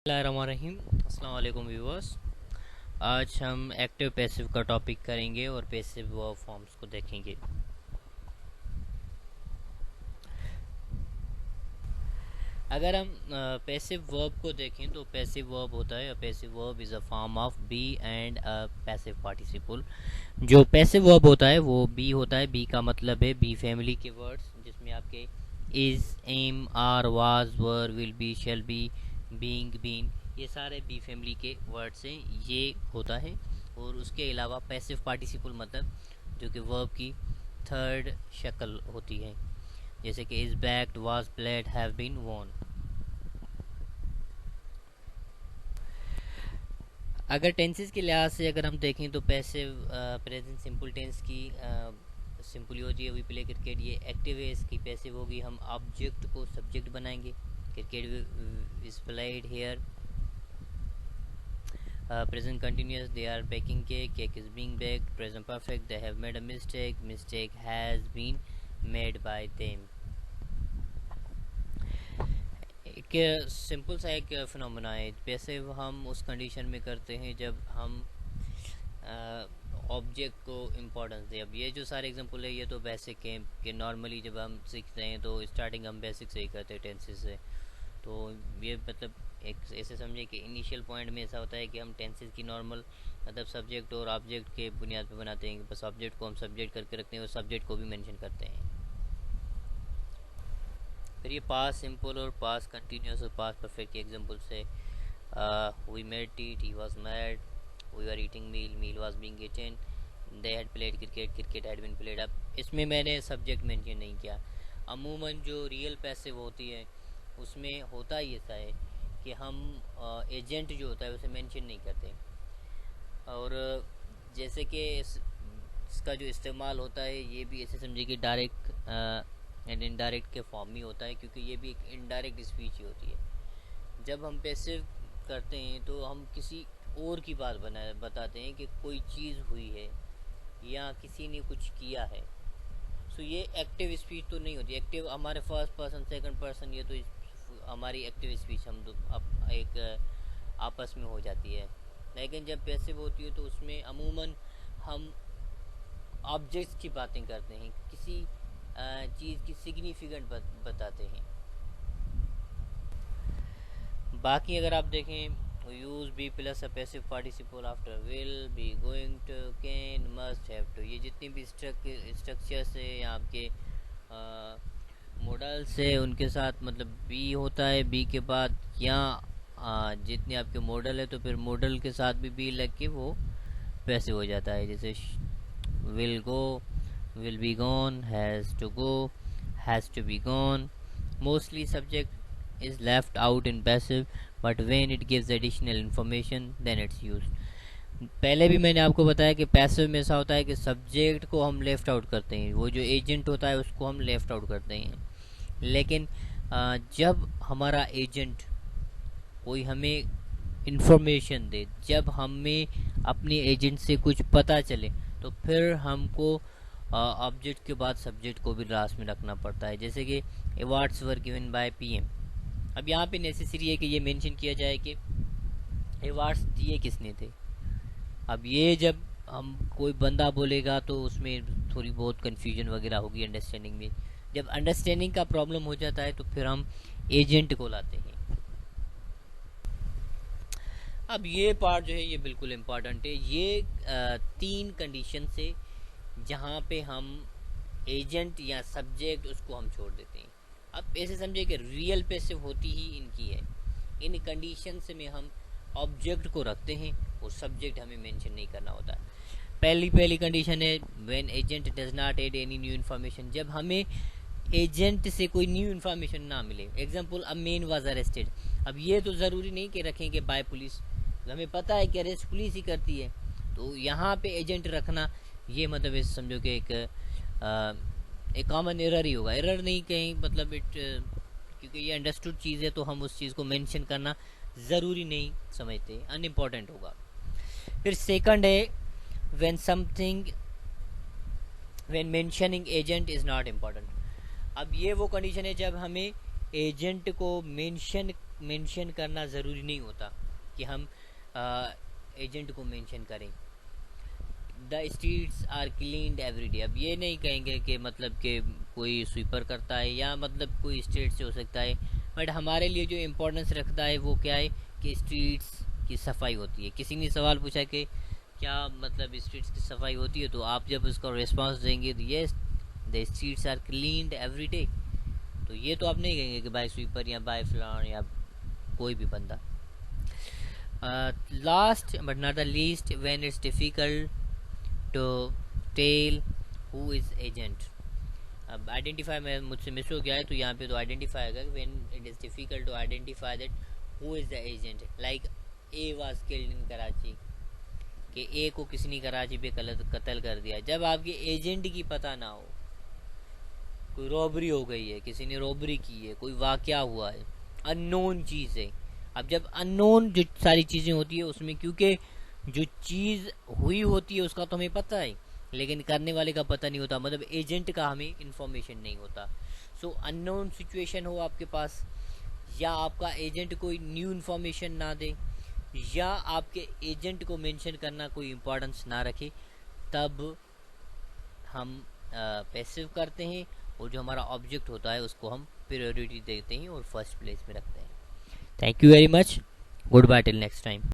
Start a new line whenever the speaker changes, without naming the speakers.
बिस्मिल्लाहिर्रहमानिर्रहीम। अस्सलाम वालेकुम व्यूअर्स। आज हम एक्टिव पैसिव का टॉपिक करेंगे और पैसिव वर्ब फॉर्म्स को देखेंगे। अगर हम पैसिव वर्ब को देखें तो पैसिव वर्ब होता है, passive verb is a form of be and a passive participle. जो पैसिव वर्ब होता है वो बी होता है। बी का मतलब है बी फैमिली के वर्ड्स, जिसमें आपके is, am, are, was, were, will be, shall be, being, been, ये सारे बी फैमिली के वर्ड्स हैं, ये होता है। और उसके अलावा पैसिव पार्टिसिपल मतलब जो कि वर्ब की थर्ड शक्ल होती है, जैसे कि is backed, was played, have been, won. अगर टेंसेस के लिहाज से अगर हम देखें तो पैसिव प्रेजेंट सिंपल टेंस की सिंपल होती है वी प्ले क्रिकेट, ये एक्टिव है, इसकी पैसिव होगी। हम ऑब्जेक्ट को सब्जेक्ट बनाएंगे। Cricket is played here. Present continuous, they are baking cake, cake is being baked. Present perfect, they have made a mistake, mistake has been made by them. एक simple सा एक phenomena है। Passive हम उस condition में करते हैं जब हम ऑब्जेक्ट को इम्पोर्टेंस दें। अब ये जो सारे एग्जांपल है ये तो बेसिक हैं कि नॉर्मली जब हम सीखते हैं तो स्टार्टिंग हम बेसिक से ही करते हैं टेंसेस से। तो ये मतलब एक ऐसे समझे कि इनिशियल पॉइंट में ऐसा होता है कि हम टेंसेस की नॉर्मल मतलब सब्जेक्ट और ऑब्जेक्ट के बुनियाद पर बनाते हैं कि बस ऑब्जेक्ट को हम सब्जेक्ट करके रखते हैं और सब्जेक्ट को भी मेंशन करते हैं। फिर ये पास सिंपल और पास कंटिन्यूस और पास परफेक्ट के एग्जांपल से we made eat, he was mad, we are eating meal, meal was being eaten, they had played cricket, cricket had been played. अब इसमें मैंने सब्जेक्ट मेंशन नहीं किया। अमूमन जो रियल पैसिव होती है उसमें होता ही ऐसा है कि हम एजेंट जो होता है उसे मेंशन नहीं करते। और जैसे कि इसका जो इस्तेमाल होता है ये भी ऐसे समझिए कि डायरेक्ट एंड इनडायरेक्ट के फॉर्म में होता है, क्योंकि ये भी एक इनडायरेक्ट स्पीच ही होती है। जब हम पैसिव करते हैं तो हम किसी और की बात बताते हैं कि कोई चीज़ हुई है या किसी ने कुछ किया है। सो ये एक्टिव स्पीच तो नहीं होती। एक्टिव हमारे फर्स्ट पर्सन सेकंड पर्सन, ये तो हमारी एक्टिव स्पीच हम एक आपस में हो जाती है। लेकिन जब पैसिव होती है तो उसमें अमूमन हम ऑब्जेक्ट्स की बातें करते हैं, किसी चीज़ की सिग्निफिकेंट बताते हैं। बाकी अगर आप देखें use be plus a passive participle after will, be, going to, can, must, have to, ये जितनी भी स्ट्रक्चर्स है या आपके मॉडल्स है उनके साथ मतलब बी होता है। बी के बाद या जितने आपके मॉडल है तो फिर मॉडल के साथ भी बी लग के वो पैसिव हो जाता है। जैसे will go, will be gone, has to go, has to be gone. Mostly subject is left out in passive, but when it gives additional information then it's used. पहले भी मैंने आपको बताया कि पैसिव में ऐसा होता है कि सब्जेक्ट को हम लेफ्ट आउट करते हैं, वो जो एजेंट होता है उसको हम लेफ्ट आउट करते हैं। लेकिन जब हमारा एजेंट कोई हमें इंफॉर्मेशन दे, जब हमें अपने एजेंट से कुछ पता चले, तो फिर हमको ऑब्जेक्ट के बाद सब्जेक्ट को भी लास्ट में रखना पड़ता है। जैसे कि awards were given by PM. अब यहाँ पे नेसेसरी है कि ये मेंशन किया जाए कि अवार्ड्स दिए किसने थे। अब ये जब हम कोई बंदा बोलेगा तो उसमें थोड़ी बहुत कन्फ्यूजन वगैरह होगी अंडरस्टैंडिंग में। जब अंडरस्टैंडिंग का प्रॉब्लम हो जाता है तो फिर हम एजेंट को लाते हैं। अब ये पार्ट जो है ये बिल्कुल इम्पॉर्टेंट है। ये तीन कंडीशन से जहाँ पे हम एजेंट या सब्जेक्ट उसको हम छोड़ देते हैं। अब ऐसे समझे कि रियल पैसिव होती ही इनकी है। इन कंडीशंस में हम ऑब्जेक्ट को रखते हैं और सब्जेक्ट हमें मेंशन नहीं करना होता। पहली कंडीशन है when agent does not add any new information, जब हमें एजेंट से कोई न्यू इन्फॉर्मेशन ना मिले। Example, a man was arrested. अब ये तो ज़रूरी नहीं कि रखेंगे बाय पुलिस, हमें पता है कि अरेस्ट पुलिस ही करती है, तो यहाँ पे एजेंट रखना ये मतलब इस समझो कि एक कॉमन एरर ही होगा। एरर नहीं कहीं मतलब क्योंकि ये अंडरस्टूड चीज़ है तो हम उस चीज़ को मेंशन करना ज़रूरी नहीं समझते, अनइम्पॉर्टेंट होगा। फिर सेकंड है when something when mentioning agent is not important. अब ये वो कंडीशन है जब हमें एजेंट को मेंशन मेंशन करना ज़रूरी नहीं होता कि हम एजेंट को मेंशन करें। The streets are cleaned every day, अब ये नहीं कहेंगे कि मतलब कि कोई स्वीपर करता है या मतलब कोई स्ट्रीट से हो सकता है, बट हमारे लिए जो इम्पोर्टेंस रखता है वो क्या है कि स्ट्रीट्स की सफाई होती है। किसी ने सवाल पूछा कि क्या मतलब स्ट्रीट्स की सफाई होती है, तो आप जब उसका रिस्पांस देंगे तो yes the streets are cleaned every day, तो ये तो आप नहीं कहेंगे कि बाय स्वीपर या बाय फ्लान या कोई भी बंदा। Last but not the least, when it's difficult to tell who is agent. अब आइडेंटिफाई में मुझसे मिस हो गया है, तो यहाँ पे तो आइडेंटिफाई होगा when it is difficult to identify that who is the agent. Like A was killed in Karachi, कि ए को किसी ने कराची पे कत्ल कर दिया। जब आपके एजेंट की पता ना हो, कोई रॉबरी हो गई है, किसी ने रॉबरी की है, कोई वाकया हुआ है, अननोन चीज़ है। अब जब अननोन जो सारी चीज़ें होती है उसमें, क्योंकि जो चीज़ हुई होती है उसका तो हमें पता है लेकिन करने वाले का पता नहीं होता, मतलब एजेंट का हमें इंफॉर्मेशन नहीं होता। सो अननोन सिचुएशन हो आपके पास, या आपका एजेंट कोई न्यू इन्फॉर्मेशन ना दे, या आपके एजेंट को मेंशन करना कोई इम्पोर्टेंस ना रखे, तब हम पैसिव करते हैं और जो हमारा ऑब्जेक्ट होता है उसको हम प्रायोरिटी देते हैं और फर्स्ट प्लेस में रखते हैं। Thank you very much, goodbye till next time.